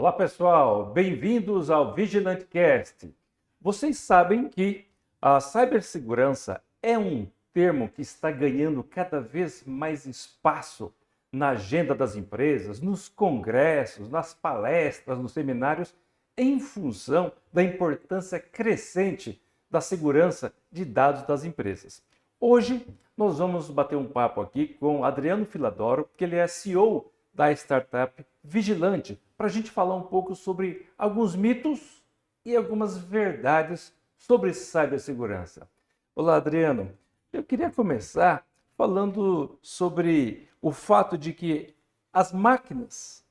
Olá pessoal, bem-vindos ao VigilanteCast. Vocês sabem que a cibersegurança é um termo que está ganhando cada vez mais espaço na agenda das empresas, nos congressos, nas palestras, nos seminários, em função da importância crescente da segurança de dados das empresas. Hoje nós vamos bater um papo aqui com Adriano Filadoro, que ele é CEO da startup Vigilante, para a gente falar um pouco sobre alguns mitos e algumas verdades sobre cibersegurança. Olá, Adriano. Eu queria começar falando sobre o fato de que as máquinas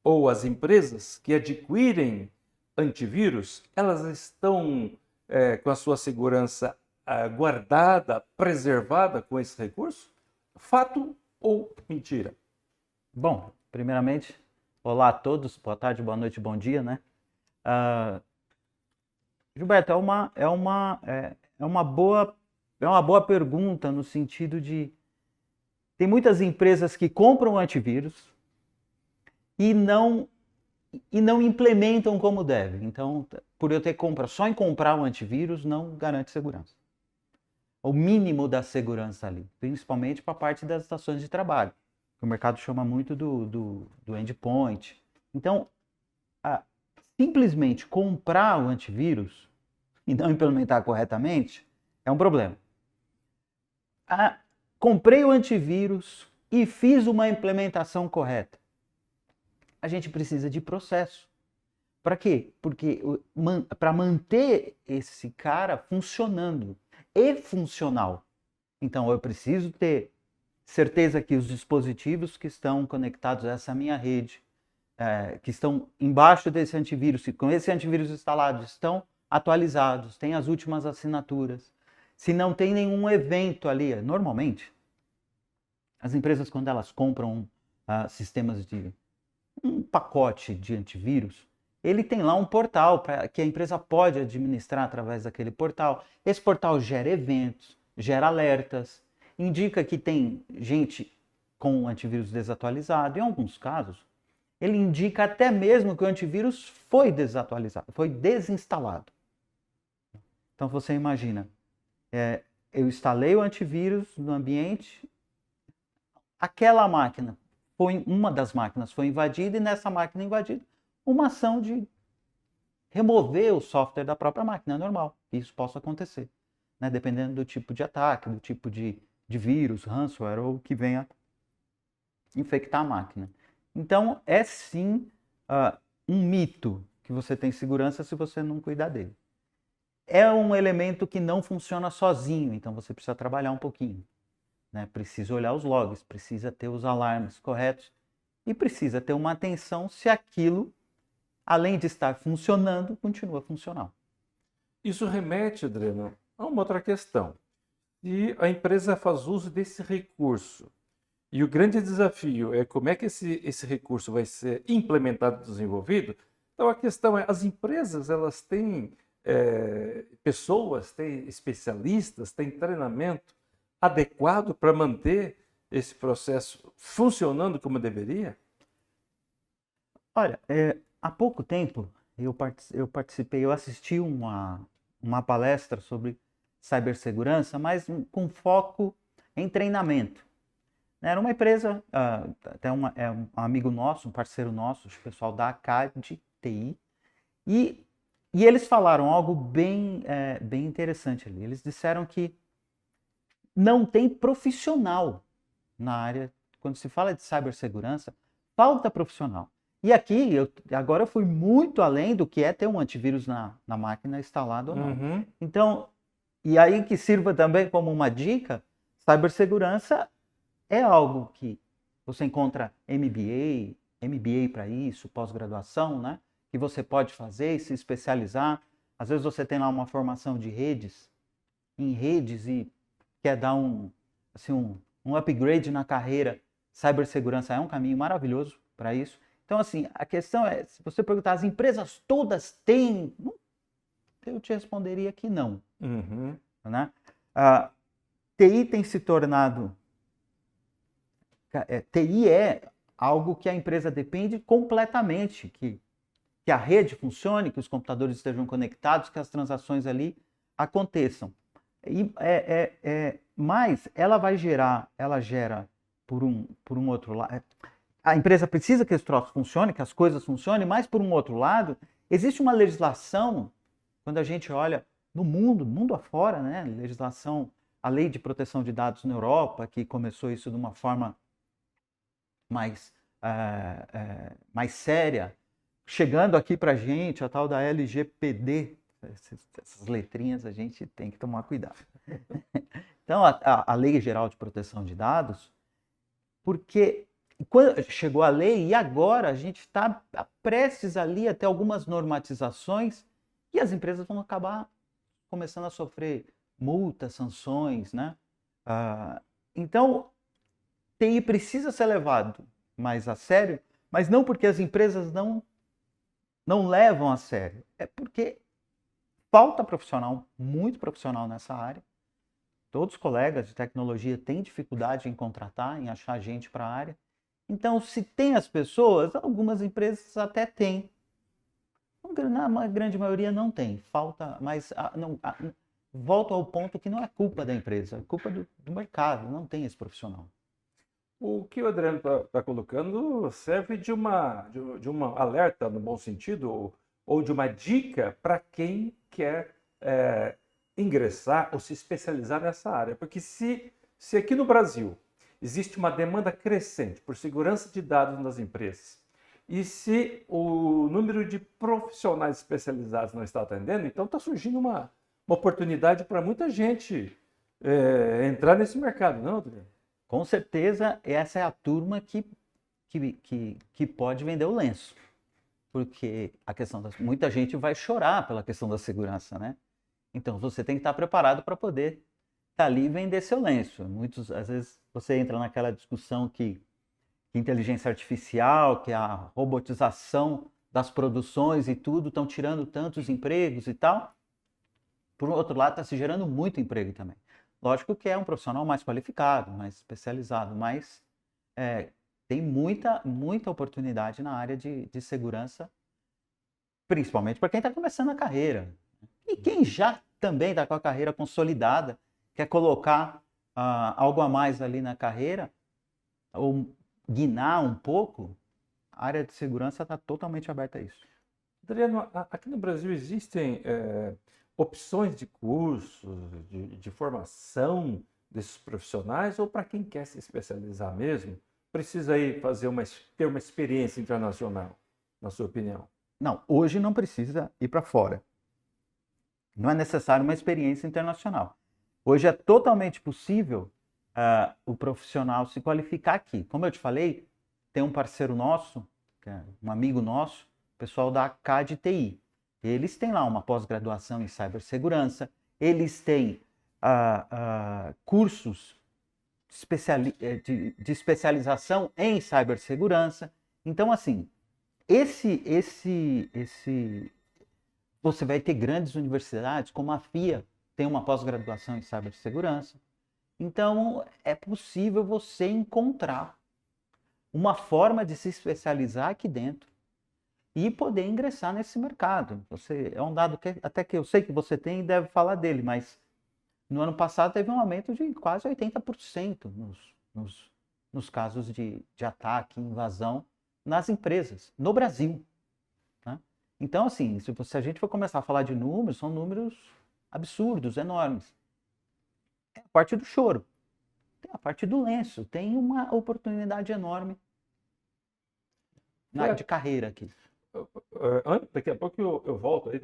ou as empresas que adquirem antivírus, elas estão com a sua segurança guardada, preservada com esse recurso? Fato ou mentira? Bom, primeiramente, olá a todos, boa tarde, boa noite, bom dia, né? Gilberto, é uma boa pergunta no sentido de tem muitas empresas que compram antivírus e não implementam como deve. Então, por eu ter compra só em comprar o antivírus, não garante segurança. O mínimo da segurança ali, principalmente para a parte das estações de trabalho. O mercado chama muito do endpoint. Então, simplesmente comprar o antivírus e não implementar corretamente é um problema. Comprei o antivírus e fiz uma implementação correta. A gente precisa de processo. Para quê? Porque para manter esse cara funcionando e funcional. Então, eu preciso ter certeza que os dispositivos que estão conectados a essa minha rede, que estão embaixo desse antivírus, com esse antivírus instalado, estão atualizados, têm as últimas assinaturas. Se não tem nenhum evento ali, normalmente, as empresas, quando elas compram sistemas de um pacote de antivírus, ele tem lá um portal que a empresa pode administrar através daquele portal. Esse portal gera eventos, gera alertas, indica que tem gente com o antivírus desatualizado. Em alguns casos, ele indica até mesmo que o antivírus foi desatualizado, foi desinstalado. Então você imagina, eu instalei o antivírus no ambiente, aquela máquina, uma das máquinas foi invadida e nessa máquina invadida, uma ação de remover o software da própria máquina, é normal que isso possa acontecer, né? Dependendo do tipo de ataque, do tipo de vírus, ransomware ou que venha infectar a máquina. Então, é sim um mito que você tem segurança se você não cuidar dele. É um elemento que não funciona sozinho, então você precisa trabalhar um pouquinho, né? Precisa olhar os logs, precisa ter os alarmes corretos e precisa ter uma atenção se aquilo, além de estar funcionando, continua funcional. Isso remete, Adriano, a uma outra questão. E a empresa faz uso desse recurso. E o grande desafio é como é que esse recurso vai ser implementado e desenvolvido. Então a questão é, as empresas elas têm pessoas, têm especialistas, têm treinamento adequado para manter esse processo funcionando como deveria? Olha, há pouco tempo eu assisti uma palestra sobre cibersegurança, mas com foco em treinamento. Era uma empresa, até um amigo nosso, um parceiro nosso, o pessoal da ACAD TI, e eles falaram algo bem interessante ali. Eles disseram que não tem profissional na área, quando se fala de cibersegurança, falta profissional. E aqui, agora eu fui muito além do que é ter um antivírus na máquina instalado ou não. Uhum. Então, e aí que sirva também como uma dica, cibersegurança é algo que você encontra MBA para isso, pós-graduação, né? Que você pode fazer e se especializar. Às vezes você tem lá uma formação de em redes e quer dar um upgrade na carreira. Cibersegurança é um caminho maravilhoso para isso. Então, assim, a questão é, se você perguntar, as empresas todas têm? Eu te responderia que não. Uhum. Né? A TI tem se tornado... TI é algo que a empresa depende completamente, que que a rede funcione, que os computadores estejam conectados, que as transações ali aconteçam. Mas ela gera por um outro lado. A empresa precisa que esse troço funcione, que as coisas funcionem, mas por um outro lado, existe uma legislação, quando a gente olha no mundo afora, né? Legislação, a Lei de Proteção de Dados na Europa, que começou isso de uma forma mais séria, chegando aqui para a gente, a tal da LGPD, essas letrinhas a gente tem que tomar cuidado. Então, a Lei Geral de Proteção de Dados, porque quando chegou a lei e agora a gente está prestes ali a ter algumas normatizações e as empresas vão acabar começando a sofrer multas, sanções, né? Então, TI precisa ser levado mais a sério, mas não porque as empresas não levam a sério, é porque falta profissional, muito profissional nessa área. Todos os colegas de tecnologia têm dificuldade em contratar, em achar gente para a área. Então, se tem as pessoas, algumas empresas até têm. Na grande maioria não tem. Falta, mas volto ao ponto que não é culpa da empresa, é culpa do mercado, não tem esse profissional. O que o Adriano está colocando serve de uma alerta, no bom sentido, ou de uma dica para quem quer ingressar ou se especializar nessa área. Porque se aqui no Brasil existe uma demanda crescente por segurança de dados nas empresas, e se o número de profissionais especializados não está atendendo, então está surgindo uma oportunidade para muita gente entrar nesse mercado, não, Adriano? Com certeza, essa é a turma que pode vender o lenço. Porque a questão muita gente vai chorar pela questão da segurança, né? Então, você tem que estar preparado para poder estar ali e vender seu lenço. Às vezes, você entra naquela discussão que inteligência artificial, que a robotização das produções e tudo estão tirando tantos empregos e tal. Por outro lado, está se gerando muito emprego também. Lógico que é um profissional mais qualificado, mais especializado, mas tem muita oportunidade na área de segurança, principalmente para quem está começando a carreira. E quem já também está com a carreira consolidada, quer colocar algo a mais ali na carreira, ou guinar um pouco, a área de segurança está totalmente aberta a isso. Adriano, aqui no Brasil existem opções de cursos, de formação desses profissionais, ou para quem quer se especializar mesmo, precisa aí ter uma experiência internacional, na sua opinião? Não, hoje não precisa ir para fora. Não é necessário uma experiência internacional. Hoje é totalmente possível o profissional se qualificar aqui. Como eu te falei, tem um parceiro nosso, que é um amigo nosso, o pessoal da CAD TI. Eles têm lá uma pós-graduação em cibersegurança, eles têm cursos de especialização em cibersegurança. Então, assim, você vai ter grandes universidades, como a FIA, tem uma pós-graduação em cibersegurança. Então, é possível você encontrar uma forma de se especializar aqui dentro e poder ingressar nesse mercado. É um dado que até que eu sei que você tem e deve falar dele, mas no ano passado teve um aumento de quase 80% nos casos de ataque, invasão nas empresas, no Brasil. Né? Então, assim, se a gente for começar a falar de números, são números absurdos, enormes. É a parte do choro, tem a parte do lenço, tem uma oportunidade enorme de carreira aqui. Daqui a pouco eu volto aí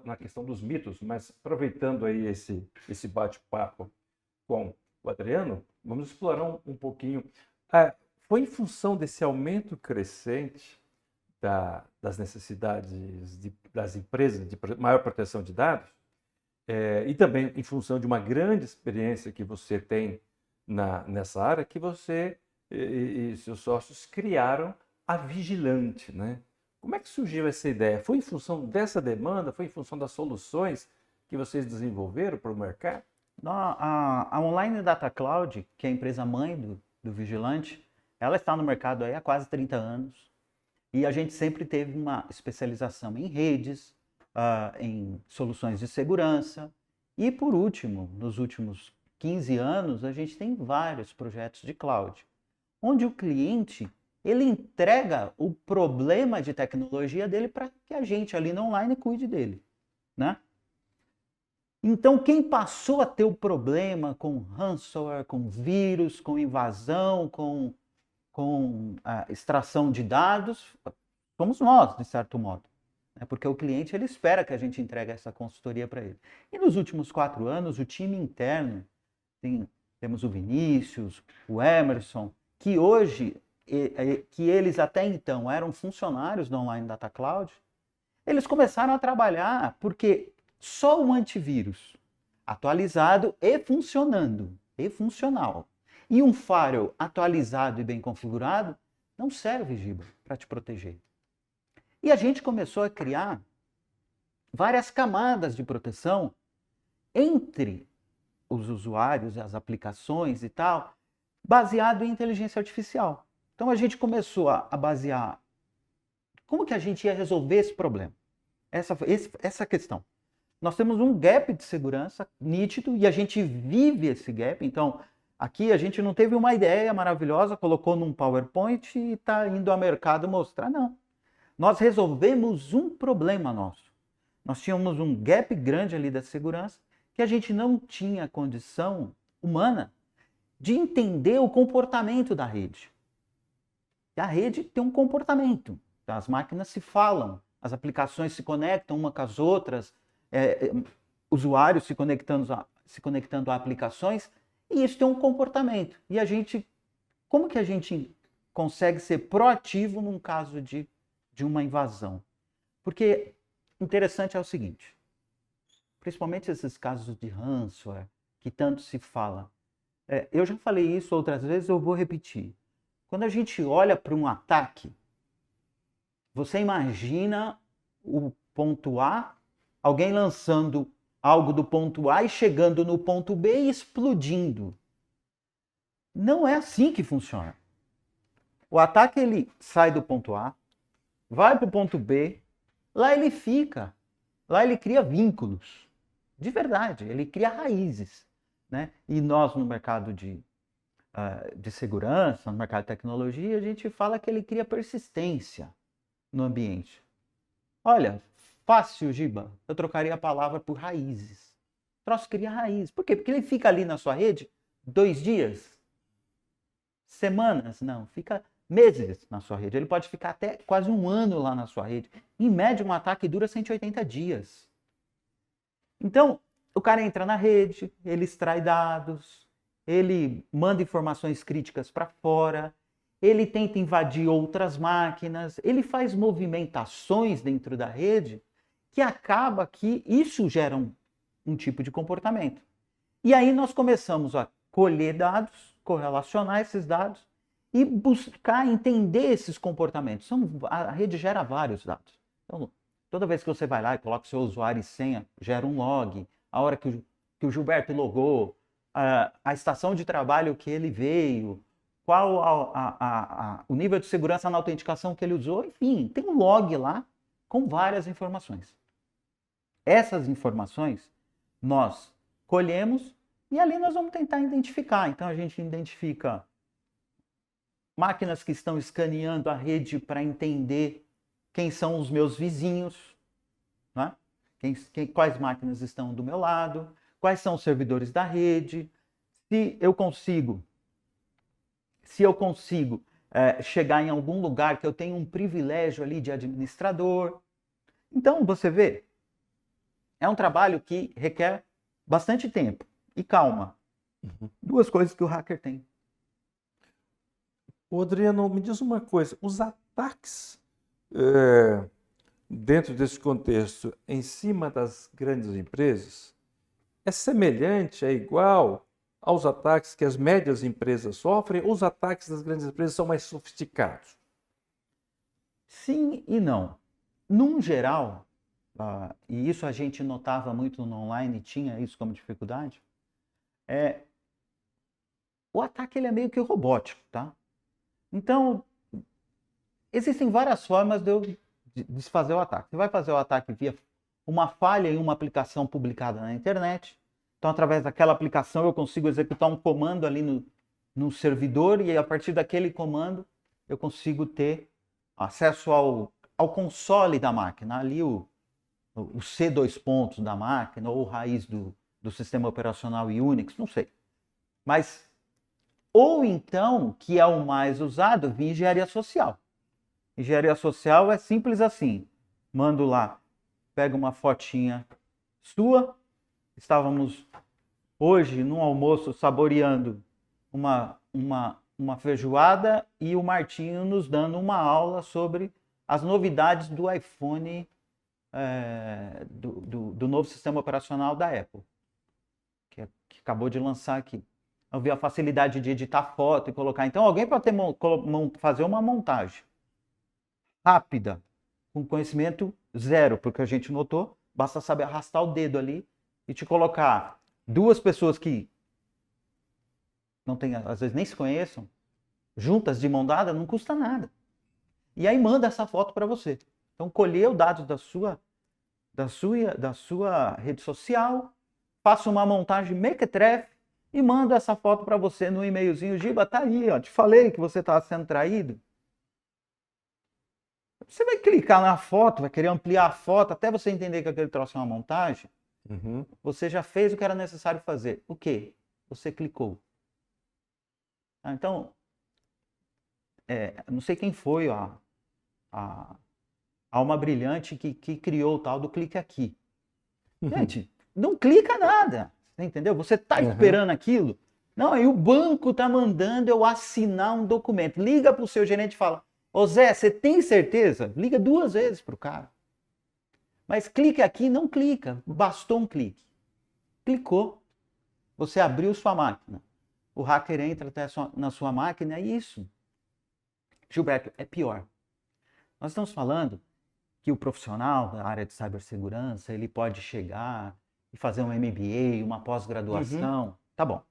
na questão dos mitos, mas aproveitando aí esse bate-papo com o Adriano, vamos explorar um pouquinho. Foi em função desse aumento crescente das necessidades das empresas de maior proteção de dados, e também em função de uma grande experiência que você tem nessa área, que você e seus sócios criaram a Vigilante, né? Como é que surgiu essa ideia? Foi em função dessa demanda? Foi em função das soluções que vocês desenvolveram para o mercado? A Online Data Cloud, que é a empresa mãe do Vigilante, ela está no mercado aí há quase 30 anos. E a gente sempre teve uma especialização em redes, em soluções de segurança. E por último, nos últimos 15 anos, a gente tem vários projetos de cloud, onde o cliente ele entrega o problema de tecnologia dele para que a gente ali no online cuide dele, né? Então, quem passou a ter o problema com ransomware, com vírus, com invasão, com a extração de dados, somos nós, de certo modo. Né? Porque o cliente ele espera que a gente entregue essa consultoria para ele. E nos últimos 4 anos, o time interno, temos o Vinícius, o Emerson, que hoje, que eles até então eram funcionários da Online Data Cloud, eles começaram a trabalhar porque só o antivírus atualizado e funcionando, e funcional, e um firewall atualizado e bem configurado, não serve, Giba, para te proteger. E a gente começou a criar várias camadas de proteção entre os usuários e as aplicações e tal, baseado em inteligência artificial. Então a gente começou a basear como que a gente ia resolver esse problema, essa questão. Nós temos um gap de segurança nítido e a gente vive esse gap. Então, aqui a gente não teve uma ideia maravilhosa, colocou num PowerPoint e está indo ao mercado mostrar. Não. Nós resolvemos um problema nosso. Nós tínhamos um gap grande ali da segurança que a gente não tinha condição humana de entender o comportamento da rede. E a rede tem um comportamento. As máquinas se falam, as aplicações se conectam uma com as outras, usuários se conectando a aplicações, e isso tem um comportamento. E como que a gente consegue ser proativo num caso de uma invasão? Porque interessante é o seguinte, principalmente esses casos de ransomware, que tanto se fala. Eu já falei isso outras vezes, eu vou repetir. Quando a gente olha para um ataque, você imagina o ponto A, alguém lançando algo do ponto A e chegando no ponto B e explodindo. Não é assim que funciona. O ataque ele sai do ponto A, vai para o ponto B, lá ele fica. Lá ele cria vínculos. De verdade, ele cria raízes. Né? E nós no mercado de segurança, no mercado de tecnologia, a gente fala que ele cria persistência no ambiente. Olha, fácil, Giba, eu trocaria a palavra por raízes. O troço cria raiz. Por quê? Porque ele fica ali na sua rede 2 dias, semanas, não, fica meses na sua rede. Ele pode ficar até quase 1 ano lá na sua rede. Em média, um ataque dura 180 dias. Então, o cara entra na rede, ele extrai dados, ele manda informações críticas para fora, ele tenta invadir outras máquinas, ele faz movimentações dentro da rede que acaba que isso gera um tipo de comportamento. E aí nós começamos a colher dados, correlacionar esses dados e buscar entender esses comportamentos. A rede gera vários dados. Então, toda vez que você vai lá e coloca o seu usuário e senha, gera um log, a hora que o Gilberto logou, a estação de trabalho que ele veio, qual o nível de segurança na autenticação que ele usou, enfim, tem um log lá com várias informações. Essas informações nós colhemos e ali nós vamos tentar identificar. Então a gente identifica máquinas que estão escaneando a rede para entender quem são os meus vizinhos, né? Quais máquinas estão do meu lado, quais são os servidores da rede, se eu consigo chegar em algum lugar que eu tenho um privilégio ali de administrador. Então, você vê, é um trabalho que requer bastante tempo e calma. Uhum. 2 coisas que o hacker tem. Ô, Adriano, me diz uma coisa, os ataques dentro desse contexto, em cima das grandes empresas, é semelhante, é igual aos ataques que as médias empresas sofrem, ou os ataques das grandes empresas são mais sofisticados? Sim e não. Num geral, e isso a gente notava muito no online, tinha isso como dificuldade, o ataque ele é meio que robótico, tá? Então, existem várias formas de eu desfazer o ataque. Você vai fazer o ataque via uma falha em uma aplicação publicada na internet. Então, através daquela aplicação, eu consigo executar um comando ali no servidor e a partir daquele comando eu consigo ter acesso ao console da máquina, ali o C dois pontos da máquina ou raiz do sistema operacional Unix, não sei. Mas, ou então, que é o mais usado, via engenharia social. Engenharia social é simples assim. Mando lá, pego uma fotinha sua. Estávamos hoje no almoço saboreando uma feijoada e o Martinho nos dando uma aula sobre as novidades do iPhone, do novo sistema operacional da Apple, que acabou de lançar aqui. Eu vi a facilidade de editar foto e colocar. Então, alguém pode fazer uma montagem rápida, com conhecimento zero, porque a gente notou, basta saber arrastar o dedo ali e te colocar duas pessoas que não tem, às vezes nem se conheçam, juntas de mão dada, não custa nada. E aí manda essa foto para você. Então, colher os dados da sua rede social, faça uma montagem mequetrefe e manda essa foto para você no e-mailzinho. Giba, tá aí, ó, te falei que você está sendo traído. Você vai clicar na foto, vai querer ampliar a foto, até você entender que aquele troço é uma montagem. Uhum. Você já fez o que era necessário fazer. O quê? Você clicou. Então, não sei quem foi a alma brilhante que criou o tal do clique aqui. Gente, não clica nada. Você entendeu? Você está esperando aquilo? Não, aí o banco está mandando eu assinar um documento. Liga para o seu gerente e fala: ô Zé, você tem certeza? Liga 2 vezes para o cara. Mas clique aqui, não clica. Bastou um clique. Clicou. Você abriu sua máquina. O hacker entra até na sua máquina, é isso. Gilberto, é pior. Nós estamos falando que o profissional da área de cibersegurança, ele pode chegar e fazer um MBA, uma pós-graduação. Tá bom.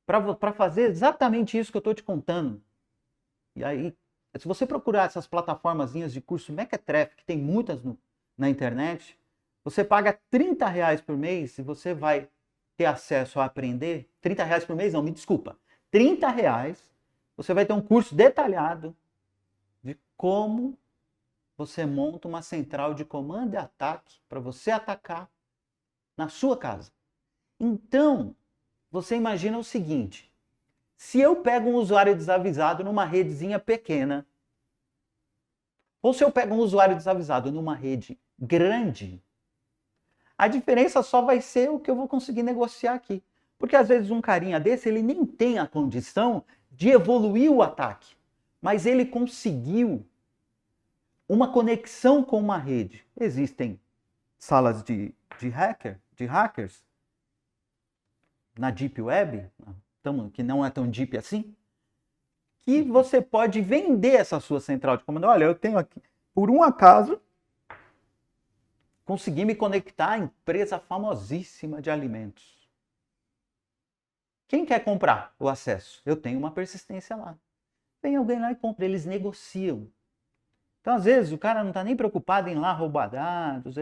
Para fazer exatamente isso que eu estou te contando. E aí, se você procurar essas plataformazinhas de curso mequetrefe, que tem muitas na internet, você paga R$30 por mês e você vai ter acesso a aprender. R$30 por mês? Não, me desculpa. R$30, você vai ter um curso detalhado de como você monta uma central de comando e ataque para você atacar na sua casa. Então, você imagina o seguinte: se eu pego um usuário desavisado numa redezinha pequena, ou se eu pego um usuário desavisado numa rede grande, a diferença só vai ser o que eu vou conseguir negociar aqui. Porque às vezes um carinha desse, ele nem tem a condição de evoluir o ataque, mas ele conseguiu uma conexão com uma rede. Existem salas de hackers na Deep Web, que não é tão deep assim, que você pode vender essa sua central de comando. Olha, eu tenho aqui, por um acaso, consegui me conectar à empresa famosíssima de alimentos. Quem quer comprar o acesso? Eu tenho uma persistência lá. Vem alguém lá e compra, eles negociam. Então, às vezes, o cara não está nem preocupado em ir lá roubar dados,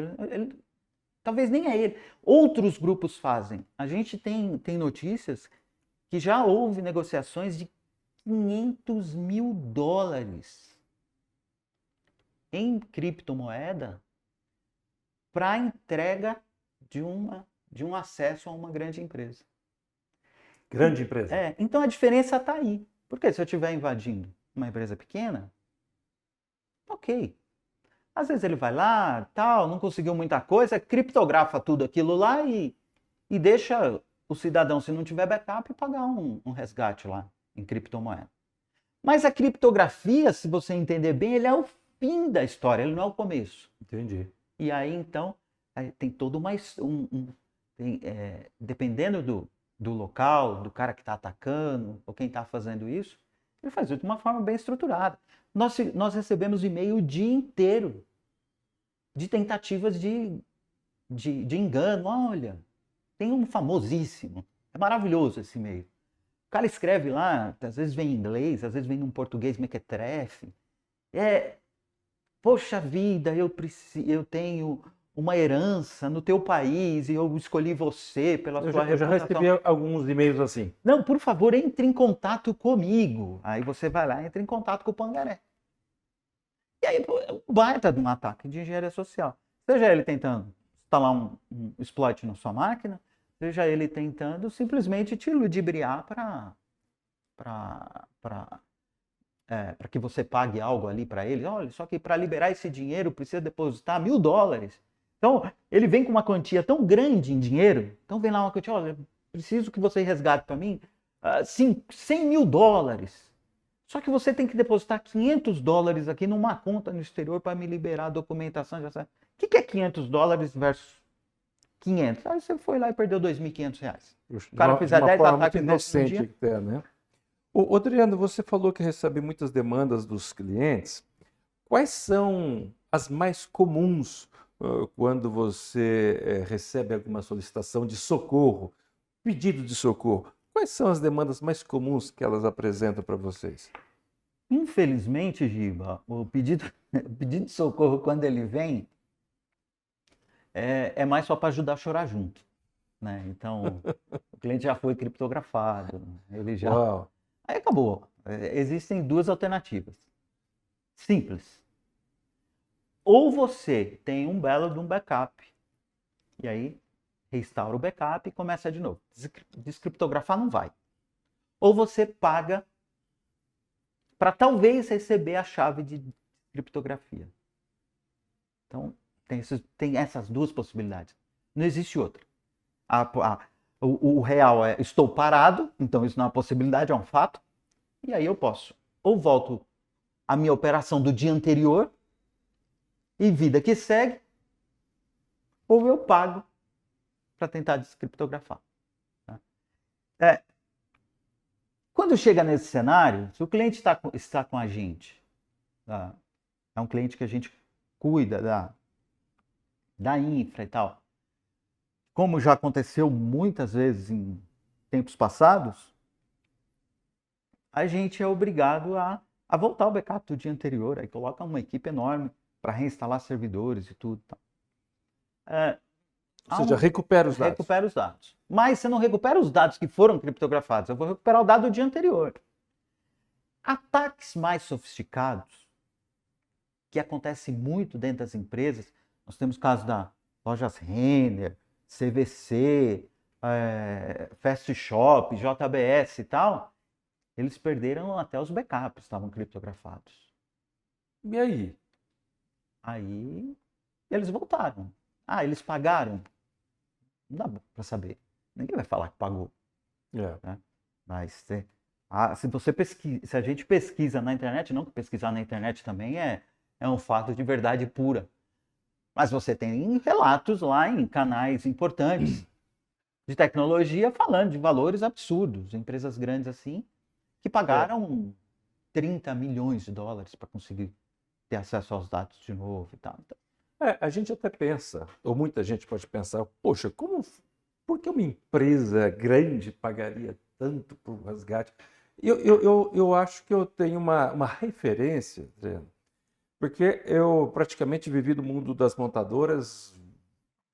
talvez nem é ele. Outros grupos fazem. A gente tem notícias que já houve negociações de $500 mil em criptomoeda para entrega de um acesso a uma grande empresa. Grande empresa. Então a diferença está aí. Porque se eu estiver invadindo uma empresa pequena, ok. Às vezes ele vai lá, tal, não conseguiu muita coisa, criptografa tudo aquilo lá e deixa o cidadão, se não tiver backup, pagar um resgate lá em criptomoeda. Mas a criptografia, se você entender bem, ele é o fim da história, ele não é o começo. Entendi. E aí, então, tem todo dependendo do local, do cara que está atacando, ou quem está fazendo isso, ele faz isso de uma forma bem estruturada. Nós recebemos e-mail o dia inteiro de tentativas de engano. Olha, tem um famosíssimo, é maravilhoso esse e-mail. O cara escreve lá, às vezes vem em inglês, às vezes vem num português mequetrefe, Poxa vida, eu tenho uma herança no teu país e eu escolhi você pela sua Eu já reputação. recebi alguns e-mails assim. Não, por favor, entre em contato comigo. Aí você vai lá, entra em contato com o Pangaré. E aí, pô, é um baita de um ataque de engenharia social. Seja ele tentando instalar um exploit na sua máquina, seja ele tentando simplesmente te ludibriar para que você pague algo ali para ele. Olha, só que para liberar esse dinheiro precisa depositar $1.000. Então, ele vem com uma quantia tão grande em dinheiro, então vem lá uma quantia, olha, preciso que você resgate para mim $100.000. Só que você tem que depositar $500 aqui numa conta no exterior para me liberar a documentação. Já sabe. O que é $500 versus 500? Aí você foi lá e perdeu R$2.500. O cara fizer 10 ataques desses no dia. Né? Ô, Adriano, você falou que recebe muitas demandas dos clientes. Quais são as mais comuns quando você recebe alguma solicitação de socorro, pedido de socorro? Quais são as demandas mais comuns que elas apresentam para vocês? Infelizmente, Giba, o pedido de socorro, quando ele vem, é mais só para ajudar a chorar junto. Né? Então, o cliente já foi criptografado, ele já... Uau. Aí acabou. Existem duas alternativas. Simples. Ou você tem um belo de um backup, e aí restaura o backup e começa de novo. Descriptografar não vai. Ou você paga para talvez receber a chave de criptografia. Então, tem essas duas possibilidades. Não existe outra. O real é, estou parado, então isso não é uma possibilidade, é um fato. E aí eu posso, ou volto à minha operação do dia anterior, e vida que segue, ou eu pago para tentar descriptografar. Quando chega nesse cenário, se o cliente está com a gente, tá? É um cliente que a gente cuida da infra e tal, como já aconteceu muitas vezes em tempos passados, a gente é obrigado a voltar ao backup do dia anterior, aí coloca uma equipe enorme para reinstalar servidores e tudo. Ou seja, recupera os dados. Recupera os dados. Mas você não recupera os dados que foram criptografados, eu vou recuperar o dado do dia anterior. Ataques mais sofisticados, que acontecem muito dentro das empresas, nós temos casos da Lojas Renner, CVC, Fast Shop, JBS e tal, eles perderam até os backups, estavam criptografados. E aí? Aí eles voltaram. Eles pagaram? Não dá para saber. Ninguém vai falar que pagou. Né? Mas se a gente pesquisa na internet, não que pesquisar na internet também é um fato de verdade pura. Mas você tem relatos lá em canais importantes de tecnologia falando de valores absurdos. Empresas grandes assim, que pagaram $30 milhões para conseguir ter acesso aos dados de novo e tal. Então, a gente até pensa, ou muita gente pode pensar, poxa, por que uma empresa grande pagaria tanto por um resgate? Eu acho que eu tenho uma referência, Adriano, porque eu praticamente vivi do mundo das montadoras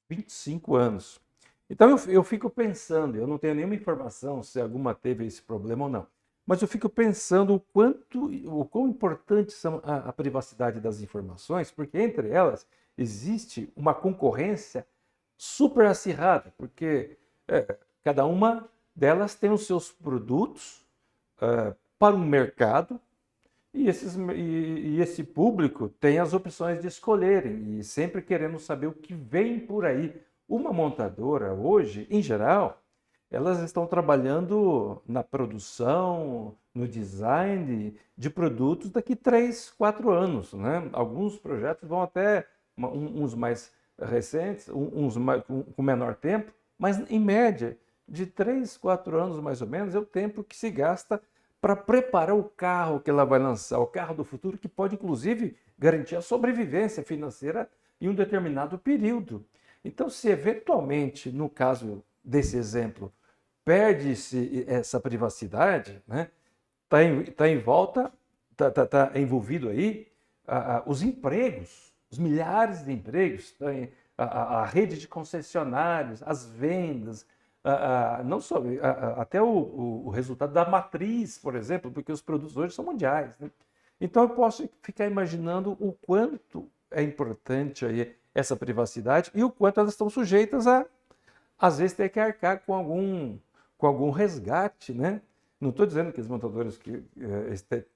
25 anos. Então eu fico pensando, eu não tenho nenhuma informação se alguma teve esse problema ou não, mas eu fico pensando o quão importante são a privacidade das informações, porque entre elas existe uma concorrência super acirrada, porque cada uma delas tem os seus produtos para um mercado e esse público tem as opções de escolherem e sempre querendo saber o que vem por aí. Uma montadora hoje, em geral, elas estão trabalhando na produção, no design de produtos daqui 3, 4 anos. Né? Alguns projetos vão até uns mais recentes, uns com menor tempo, mas em média, de 3, 4 anos mais ou menos, é o tempo que se gasta para preparar o carro que ela vai lançar, o carro do futuro, que pode inclusive garantir a sobrevivência financeira em um determinado período. Então, se eventualmente, no caso desse exemplo, perde-se essa privacidade, né? Tá em volta, tá envolvido aí os empregos, os milhares de empregos, a rede de concessionários, as vendas, não só, até o resultado da matriz, por exemplo, porque os produtos hoje são mundiais, né? Então eu posso ficar imaginando o quanto é importante aí essa privacidade e o quanto elas estão sujeitas a, às vezes, ter que arcar com algum resgate, né? Não estou dizendo que os montadores que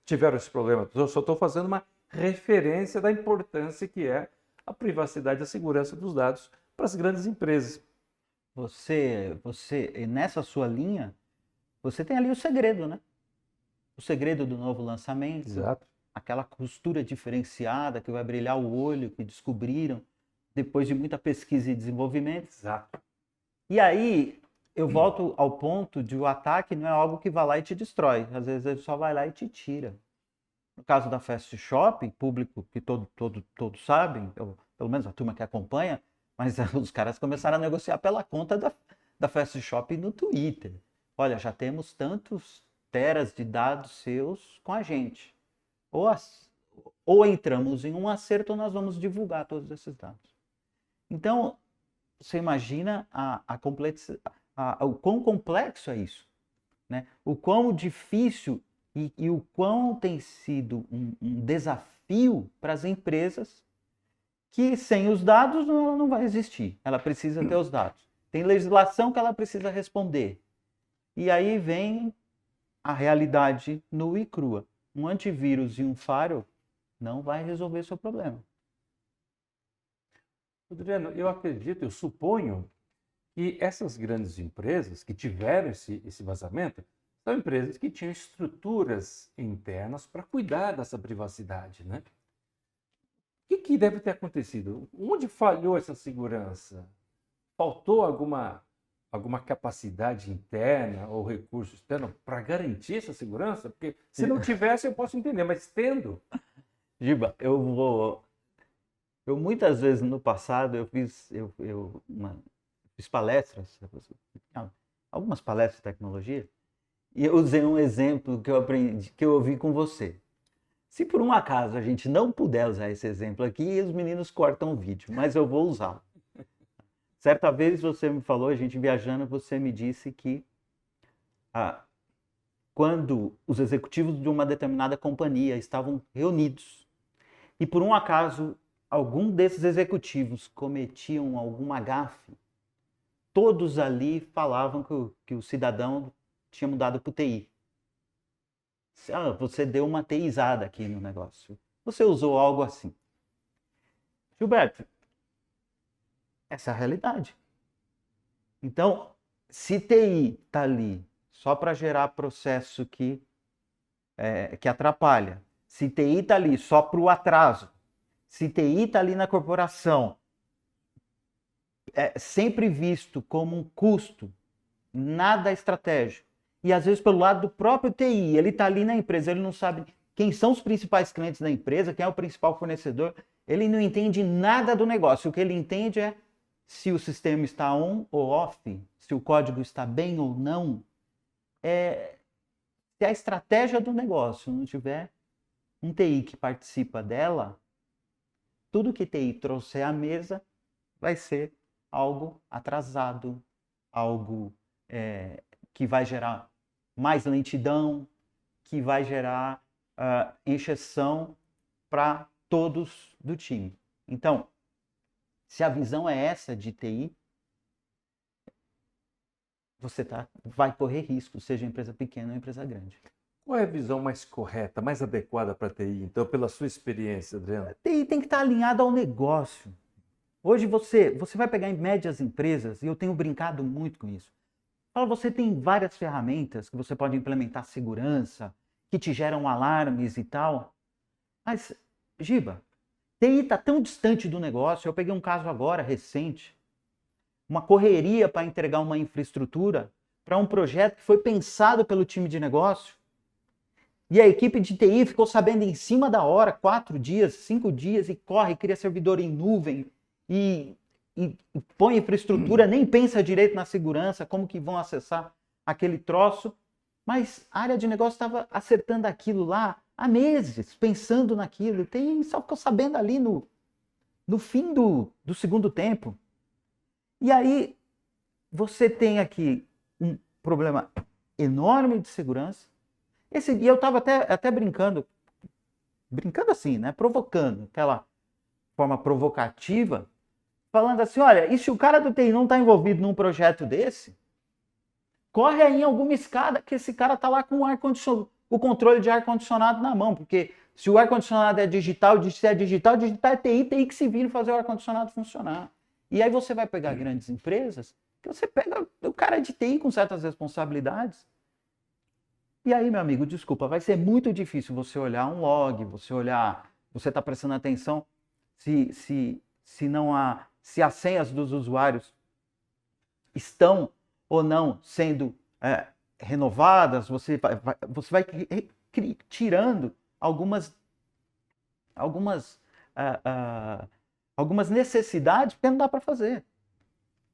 tiveram esse problema, eu só estou fazendo uma referência da importância que é a privacidade e a segurança dos dados para as grandes empresas. Você, nessa sua linha, você tem ali o segredo, né? O segredo do novo lançamento. Exato. Aquela costura diferenciada que vai brilhar o olho, que descobriram depois de muita pesquisa e desenvolvimento. Exato. E aí eu volto ao ponto de o ataque não é algo que vai lá e te destrói. Às vezes ele só vai lá e te tira. No caso da Fast Shop, público que todos sabem, pelo menos a turma que acompanha, mas os caras começaram a negociar pela conta da Fast Shop no Twitter. Olha, já temos tantos teras de dados seus com a gente. Ou entramos em um acerto ou nós vamos divulgar todos esses dados. Então, você imagina o quão complexo é isso, né? O quão difícil e o quão tem sido um desafio para as empresas que sem os dados ela não vai existir. Ela precisa ter os dados. Tem legislação que ela precisa responder. E aí vem a realidade nua e crua. Um antivírus e um firewall não vai resolver seu problema. Adriano, eu acredito, eu suponho que essas grandes empresas que tiveram esse vazamento são empresas que tinham estruturas internas para cuidar dessa privacidade, né? O que deve ter acontecido? Onde falhou essa segurança? Faltou alguma capacidade interna ou recurso externo para garantir essa segurança? Porque se não tivesse, eu posso entender, mas tendo... Giba, eu muitas vezes no passado eu fiz palestras, algumas palestras de tecnologia, e eu usei um exemplo que eu aprendi, que eu ouvi com você. Se por um acaso a gente não puder usar esse exemplo aqui, os meninos cortam o vídeo, mas eu vou usá-lo. Certa vez você me falou, a gente viajando, você me disse que quando os executivos de uma determinada companhia estavam reunidos e por um acaso algum desses executivos cometiam alguma gafe, todos ali falavam que o cidadão tinha mudado para o TI. Você deu uma TIzada aqui no negócio. Você usou algo assim. Gilberto, essa é a realidade. Então, se TI está ali só para gerar processo que atrapalha, se TI está ali só para o atraso, se TI está ali na corporação, sempre visto como um custo, nada estratégico. E às vezes pelo lado do próprio TI, ele está ali na empresa, ele não sabe quem são os principais clientes da empresa, quem é o principal fornecedor, ele não entende nada do negócio. O que ele entende é se o sistema está on ou off, se o código está bem ou não. Se a estratégia do negócio não tiver um TI que participa dela, tudo que TI trouxer à mesa vai ser algo atrasado, algo que vai gerar mais lentidão, que vai gerar encheção para todos do time. Então, se a visão é essa de TI, você vai correr risco, seja empresa pequena ou empresa grande. Qual é a visão mais correta, mais adequada para a TI, então, pela sua experiência, Adriano? A TI tem que estar alinhada ao negócio. Hoje você vai pegar em médias empresas, e eu tenho brincado muito com isso. Você tem várias ferramentas que você pode implementar segurança, que te geram alarmes e tal. Mas, Giba, TI está tão distante do negócio. Eu peguei um caso agora, recente, uma correria para entregar uma infraestrutura para um projeto que foi pensado pelo time de negócio. E a equipe de TI ficou sabendo em cima da hora, 4 dias, 5 dias, e corre, cria servidor em nuvem, e põe infraestrutura, nem pensa direito na segurança, como que vão acessar aquele troço. Mas a área de negócio estava acertando aquilo lá há meses pensando naquilo, só ficou sabendo ali no fim do segundo tempo. E aí você tem aqui um problema enorme de segurança. E eu estava até brincando assim, né? Provocando, aquela forma provocativa, falando assim, olha, e se o cara do TI não está envolvido num projeto desse, corre aí em alguma escada que esse cara está lá com o controle de ar-condicionado na mão, porque se o ar-condicionado é digital, se é digital é TI que se vira fazer o ar-condicionado funcionar. E aí você vai pegar grandes empresas, que você pega o cara de TI com certas responsabilidades. E aí, meu amigo, desculpa, vai ser muito difícil você olhar um log, você está prestando atenção se as senhas dos usuários estão ou não sendo renovadas, você vai tirando algumas necessidades, porque não dá para fazer.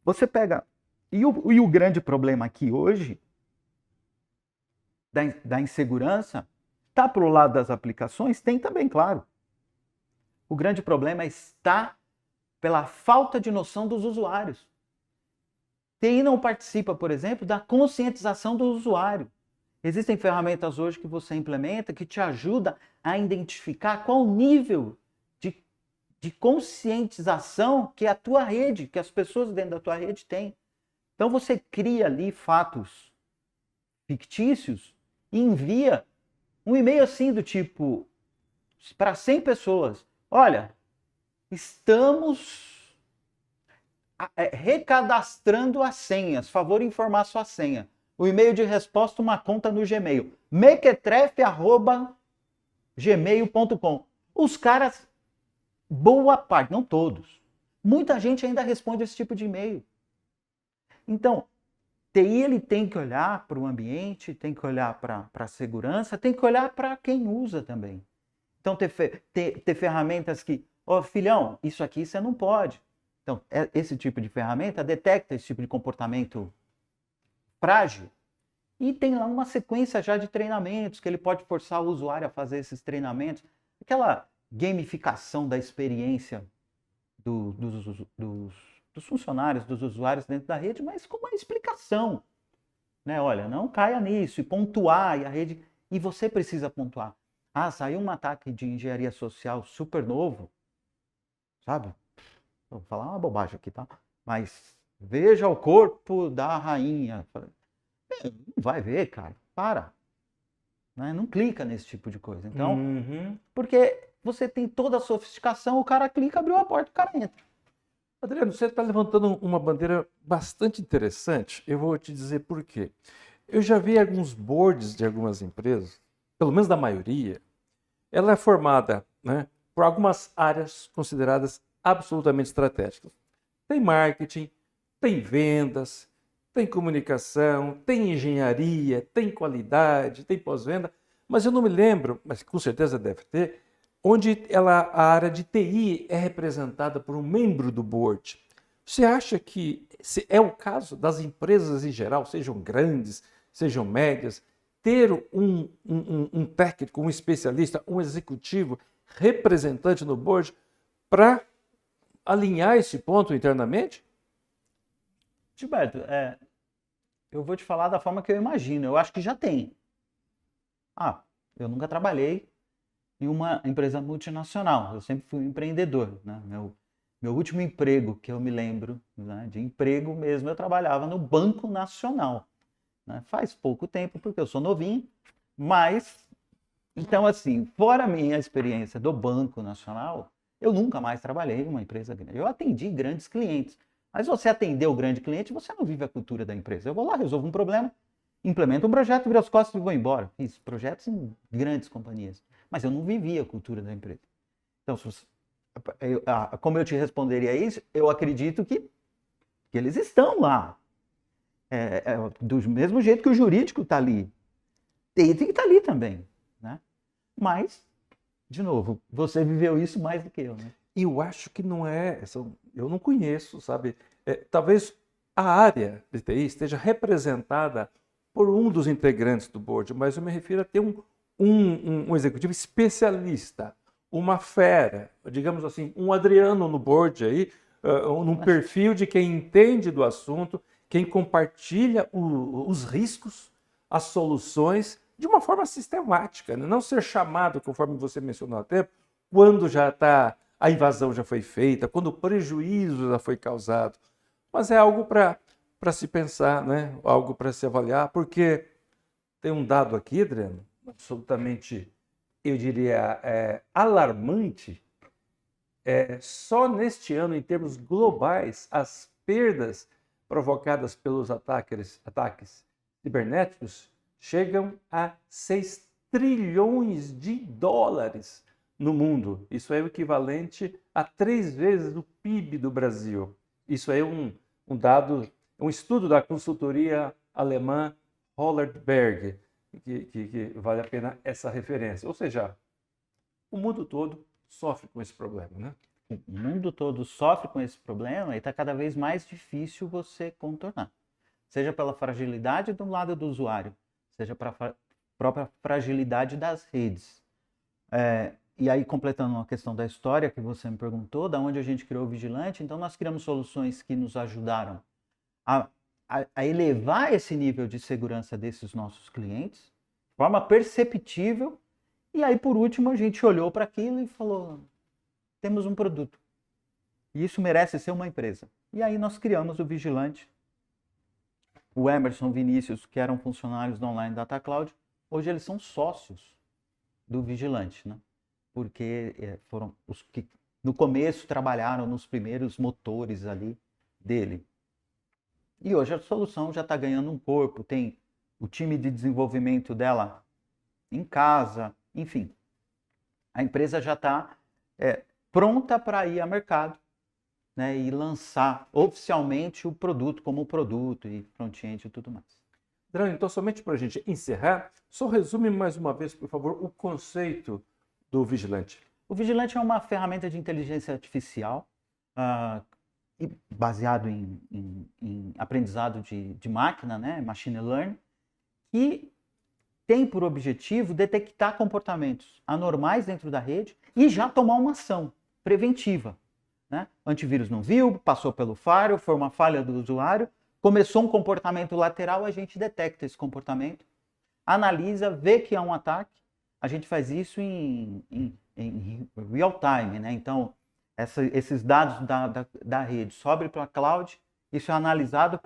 Você pega... E o grande problema aqui hoje, da insegurança, está para o lado das aplicações? Tem também, claro. O grande problema está pela falta de noção dos usuários. TI não participa, por exemplo, da conscientização do usuário. Existem ferramentas hoje que você implementa que te ajuda a identificar qual o nível de conscientização que a tua rede, que as pessoas dentro da tua rede têm. Então você cria ali fatos fictícios e envia um e-mail assim do tipo para 100 pessoas. Olha, estamos recadastrando as senhas. Favor informar sua senha. O e-mail de resposta, uma conta no Gmail. mequetrefe@gmail.com. Os caras, boa parte, não todos, muita gente ainda responde esse tipo de e-mail. Então, TI ele tem que olhar para o ambiente, tem que olhar para a segurança, tem que olhar para quem usa também. Então, ter ferramentas que, filhão, isso aqui você não pode. Então, esse tipo de ferramenta detecta esse tipo de comportamento frágil e tem lá uma sequência já de treinamentos que ele pode forçar o usuário a fazer esses treinamentos. Aquela gamificação da experiência dos funcionários, dos usuários dentro da rede, mas com uma explicação. Né? Olha, não caia nisso, e pontuar, e a rede... E você precisa pontuar. Ah, saiu um ataque de engenharia social super novo, sabe? Vou falar uma bobagem aqui, tá? Mas veja o corpo da rainha. Não vai ver, cara. Para. Né? Não clica nesse tipo de coisa. Então, porque você tem toda a sofisticação, o cara clica, abriu a porta, o cara entra. Adriano, você está levantando uma bandeira bastante interessante. Eu vou te dizer por quê. Eu já vi alguns boards de algumas empresas, pelo menos da maioria, ela é formada, né, por algumas áreas consideradas absolutamente estratégicas. Tem marketing, tem vendas, tem comunicação, tem engenharia, tem qualidade, tem pós-venda, mas eu não me lembro, mas com certeza deve ter, onde a área de TI é representada por um membro do board. Você acha que é o caso das empresas em geral, sejam grandes, sejam médias, ter um técnico, um especialista, um executivo representante no board para alinhar esse ponto internamente? Gilberto, eu vou te falar da forma que eu imagino. Eu acho que já tem. Eu nunca trabalhei em uma empresa multinacional. Eu sempre fui um empreendedor. Né? Meu último emprego, que eu me lembro, né, de emprego mesmo, eu trabalhava no Banco Nacional. Né? Faz pouco tempo, porque eu sou novinho, mas... Então, assim, fora a minha experiência do Banco Nacional, eu nunca mais trabalhei em uma empresa grande. Eu atendi grandes clientes. Mas você atender o grande cliente, você não vive a cultura da empresa. Eu vou lá, resolvo um problema, implemento um projeto, viro as costas e vou embora. Fiz projetos em grandes companhias. Mas eu não vivia a cultura da empresa. Então, como eu te responderia isso, eu acredito que eles estão lá. Do mesmo jeito que o jurídico está ali. Tem que estar ali também. Né? Mas, de novo, você viveu isso mais do que eu. Né? Eu acho que não é, eu não conheço, sabe? Talvez a área de TI esteja representada por um dos integrantes do board, mas eu me refiro a ter um executivo especialista, uma fera, digamos assim, um Adriano no board aí, num perfil de quem entende do assunto, quem compartilha os riscos, as soluções, de uma forma sistemática, né? Não ser chamado, conforme você mencionou até, quando a invasão já foi feita, quando o prejuízo já foi causado. Mas é algo para se pensar, né? Algo para se avaliar, porque tem um dado aqui, Adriano, absolutamente, eu diria, alarmante. Só neste ano, em termos globais, as perdas provocadas pelos ataques cibernéticos chegam a 6 trilhões de dólares no mundo. Isso é o equivalente a 3 vezes o PIB do Brasil. Isso é um dado, um estudo da consultoria alemã Hollerberg, que vale a pena essa referência. Ou seja, o mundo todo sofre com esse problema, né? O mundo todo sofre com esse problema e está cada vez mais difícil você contornar. Seja pela fragilidade do lado do usuário, seja para a própria fragilidade das redes. E aí, completando a questão da história que você me perguntou, da onde a gente criou o Vigilante, então nós criamos soluções que nos ajudaram a elevar esse nível de segurança desses nossos clientes, de forma perceptível, e aí, por último, a gente olhou para aquilo e falou, temos um produto, e isso merece ser uma empresa. E aí nós criamos o Vigilante. O Emerson, Vinícius, que eram funcionários da Online Data Cloud, hoje eles são sócios do Vigilante, né? Porque foram os que no começo trabalharam nos primeiros motores ali dele. E hoje a solução já está ganhando um corpo, tem o time de desenvolvimento dela em casa, enfim. A empresa já está pronta para ir ao mercado, né, e lançar oficialmente o produto como produto e front-end e tudo mais. Adriano, então, somente para a gente encerrar, só resume mais uma vez, por favor, o conceito do Vigilante. O Vigilante é uma ferramenta de inteligência artificial baseado em aprendizado de máquina, né, machine learning, que tem por objetivo detectar comportamentos anormais dentro da rede e já tomar uma ação preventiva. Né? O antivírus não viu, passou pelo firewall, foi uma falha do usuário, começou um comportamento lateral, a gente detecta esse comportamento, analisa, vê que há um ataque, a gente faz isso em real time, né? Então, esses dados da rede sobem para a cloud, isso é analisado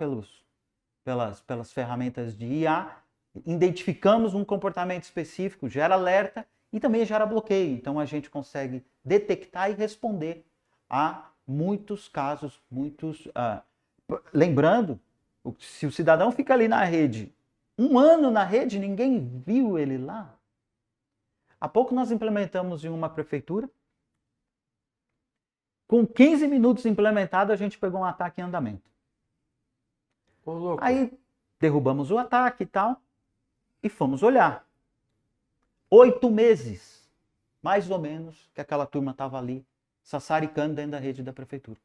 pelas ferramentas de IA, identificamos um comportamento específico, gera alerta e também gera bloqueio, então a gente consegue detectar e responder a muitos casos, lembrando, se o cidadão fica ali na rede, 1 ano na rede, ninguém viu ele lá. Há pouco nós implementamos em uma prefeitura, com 15 minutos implementado, a gente pegou um ataque em andamento. Ô, louco. Aí derrubamos o ataque e tal, e fomos olhar. 8 meses, mais ou menos, que aquela turma estava ali, sassaricando dentro da rede da prefeitura.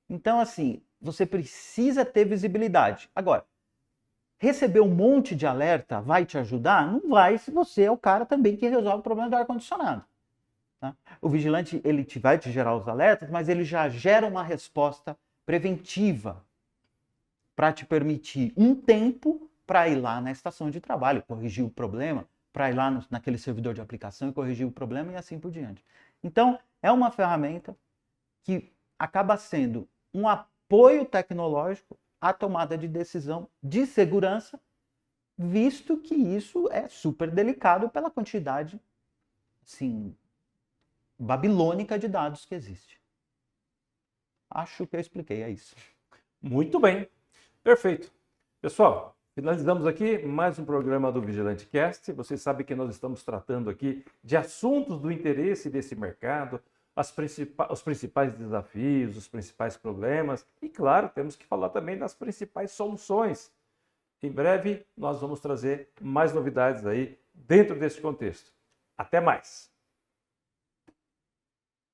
Então, assim, você precisa ter visibilidade. Agora, receber um monte de alerta vai te ajudar? Não vai, se você é o cara também que resolve o problema do ar-condicionado. Tá? O Vigilante, ele vai te gerar os alertas, mas ele já gera uma resposta preventiva para te permitir um tempo para ir lá na estação de trabalho, corrigir o problema, para ir lá naquele servidor de aplicação e corrigir o problema e assim por diante. Então, é uma ferramenta que acaba sendo um apoio tecnológico à tomada de decisão de segurança, visto que isso é super delicado pela quantidade, assim, babilônica de dados que existe. Acho que eu expliquei, é isso. Muito bem, perfeito. Pessoal, finalizamos aqui mais um programa do Vigilante Cast. Vocês sabem que nós estamos tratando aqui de assuntos do interesse desse mercado, os principais desafios, os principais problemas e, claro, temos que falar também das principais soluções. Em breve, nós vamos trazer mais novidades aí dentro desse contexto. Até mais!